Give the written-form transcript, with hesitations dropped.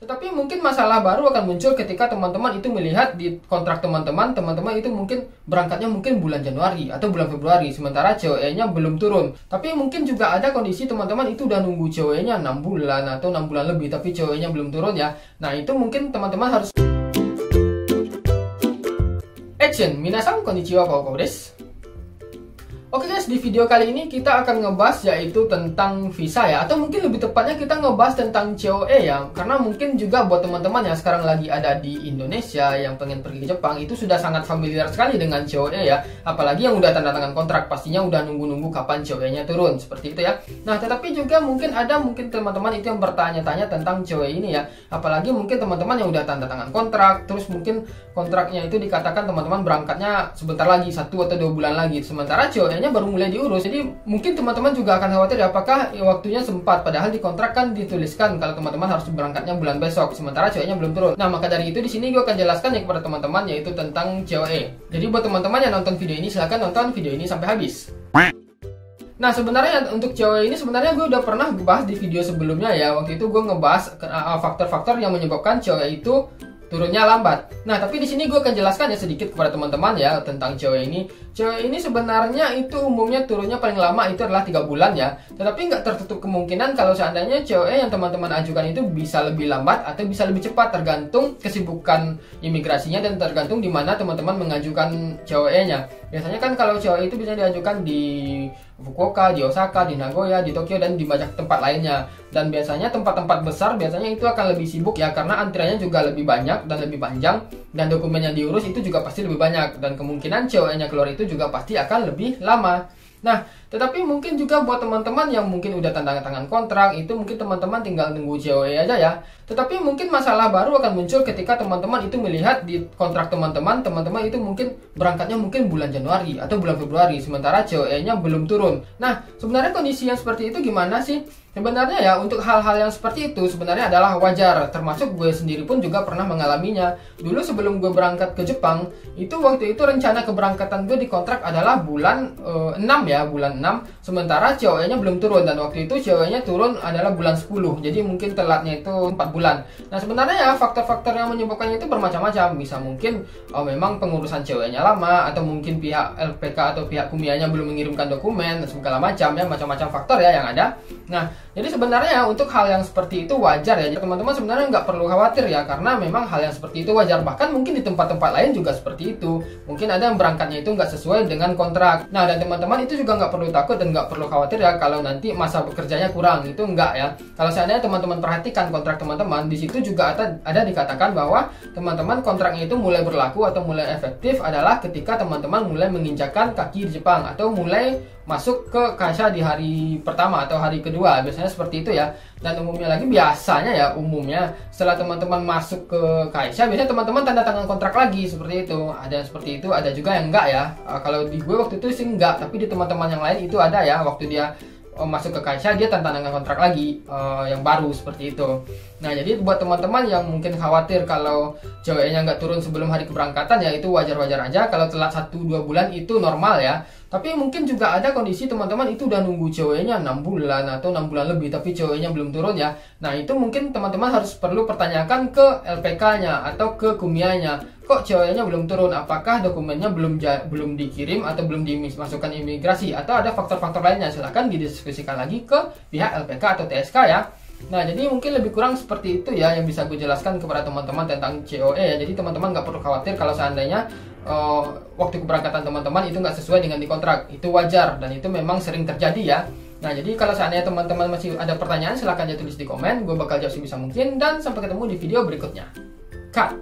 Tetapi mungkin masalah baru akan muncul ketika teman-teman itu melihat di kontrak teman-teman itu mungkin berangkatnya mungkin bulan Januari atau bulan Februari, sementara COE-nya belum turun. Tapi mungkin juga ada kondisi teman-teman itu udah nunggu COE-nya 6 bulan atau 6 bulan lebih, tapi COE-nya belum turun ya. Nah, itu mungkin teman-teman harus action. Minasan konnichiwa, Koko desu. Oke guys, di video kali ini kita akan ngebahas yaitu tentang visa ya, atau mungkin lebih tepatnya kita ngebahas tentang COE ya, karena mungkin juga buat teman-teman yang sekarang lagi ada di Indonesia yang pengen pergi ke Jepang itu sudah sangat familiar sekali dengan COE ya, apalagi yang udah tanda tangan kontrak pastinya udah nunggu-nunggu kapan COE-nya turun seperti itu ya. Nah, tetapi juga mungkin teman-teman itu yang bertanya-tanya tentang COE ini ya, apalagi mungkin teman-teman yang udah tanda tangan kontrak, terus mungkin kontraknya itu dikatakan teman-teman berangkatnya sebentar lagi, 1 atau 2 bulan lagi, sementara COE baru mulai diurus. Jadi mungkin teman-teman juga akan khawatir apakah waktunya sempat, padahal di kontrak kan dituliskan kalau teman-teman harus berangkatnya bulan besok, sementara COE-nya belum turun. Nah, maka dari itu di sini gue akan jelaskan ya kepada teman-teman yaitu tentang COE. Jadi buat teman-teman yang nonton video ini silahkan nonton video ini sampai habis. Nah, sebenarnya untuk COE ini sebenarnya gue udah pernah bahas di video sebelumnya ya. Waktu itu gue ngebahas faktor-faktor yang menyebabkan COE itu turunnya lambat. Nah, tapi di sini gue akan jelaskan ya sedikit kepada teman-teman ya tentang COE ini. COE ini sebenarnya itu umumnya turunnya paling lama itu adalah 3 bulan ya. Tetapi nggak tertutup kemungkinan kalau seandainya COE yang teman-teman ajukan itu bisa lebih lambat atau bisa lebih cepat, tergantung kesibukan imigrasinya dan tergantung di mana teman-teman mengajukan COE-nya. Biasanya kan kalau COE itu bisa diajukan di Fukuoka, di Osaka, di Nagoya, di Tokyo, dan di banyak tempat lainnya. Dan biasanya tempat-tempat besar biasanya itu akan lebih sibuk ya, karena antriannya juga lebih banyak dan lebih panjang, dan dokumen yang diurus itu juga pasti lebih banyak, dan kemungkinan COE-nya keluar itu juga pasti akan lebih lama. Nah, tetapi mungkin juga buat teman-teman yang mungkin udah tanda tangan kontrak, itu mungkin teman-teman tinggal nunggu COE aja ya. Tetapi mungkin masalah baru akan muncul ketika teman-teman itu melihat di kontrak teman-teman itu mungkin berangkatnya mungkin bulan Januari atau bulan Februari, sementara COE-nya belum turun. Nah, sebenarnya kondisi yang seperti itu gimana sih? Sebenarnya ya, untuk hal-hal yang seperti itu sebenarnya adalah wajar, termasuk gue sendiri pun juga pernah mengalaminya. Dulu sebelum gue berangkat ke Jepang, itu waktu itu rencana keberangkatan gue di kontrak adalah bulan 6 ya, bulan 6, sementara COE-nya belum turun, dan waktu itu COE-nya turun adalah bulan 10, jadi mungkin telatnya itu 4 bulan. Nah, sebenarnya ya faktor-faktor yang menyebabkannya itu bermacam-macam, bisa mungkin memang pengurusan COE-nya lama, atau mungkin pihak LPK atau pihak Kumianya belum mengirimkan dokumen, segala macam ya, macam-macam faktor ya yang ada. Nah, jadi sebenarnya untuk hal yang seperti itu wajar ya, teman-teman sebenarnya nggak perlu khawatir ya, karena memang hal yang seperti itu wajar, bahkan mungkin di tempat-tempat lain juga seperti itu. Mungkin ada yang berangkatnya itu nggak sesuai dengan kontrak. Nah, dan teman-teman itu juga nggak perlu takut dan nggak perlu khawatir ya kalau nanti masa bekerjanya kurang, itu enggak ya. Kalau seandainya teman-teman perhatikan kontrak teman-teman, di situ juga ada dikatakan bahwa teman-teman kontraknya itu mulai berlaku atau mulai efektif adalah ketika teman-teman mulai menginjakan kaki di Jepang atau mulai masuk ke Kaisha di hari pertama atau hari kedua, biasanya seperti itu ya. Dan biasanya ya umumnya setelah teman-teman masuk ke Kaisha, biasanya teman-teman tanda tangan kontrak lagi, seperti itu. Ada yang seperti itu, ada juga yang enggak ya. Kalau di gue waktu itu sih enggak, tapi di teman-teman yang lain itu ada ya, waktu dia masuk ke Kaisha dia tanda tangan kontrak lagi yang baru, seperti itu. Nah, jadi buat teman-teman yang mungkin khawatir kalau COE-nya nggak turun sebelum hari keberangkatan ya, itu wajar-wajar aja. Kalau telat 1-2 bulan itu normal ya. Tapi mungkin juga ada kondisi teman-teman itu udah nunggu COE-nya 6 bulan atau 6 bulan lebih, tapi COE-nya belum turun ya. Nah, itu mungkin teman-teman harus perlu pertanyakan ke LPK-nya atau ke Kumianya. Kok COE-nya belum turun? Apakah dokumennya belum dikirim atau belum dimasukkan imigrasi? Atau ada faktor-faktor lainnya? Silahkan didiskusikan lagi ke pihak LPK atau TSK ya. Nah, jadi mungkin lebih kurang seperti itu ya yang bisa gue jelaskan kepada teman-teman tentang COE ya. Jadi teman-teman nggak perlu khawatir kalau seandainya waktu keberangkatan teman-teman itu nggak sesuai dengan di kontrak. Itu wajar dan itu memang sering terjadi ya. Nah, jadi kalau seandainya teman-teman masih ada pertanyaan, silahkan aja tulis di komen. Gue bakal jawab sebisa mungkin, dan sampai ketemu di video berikutnya. Cut!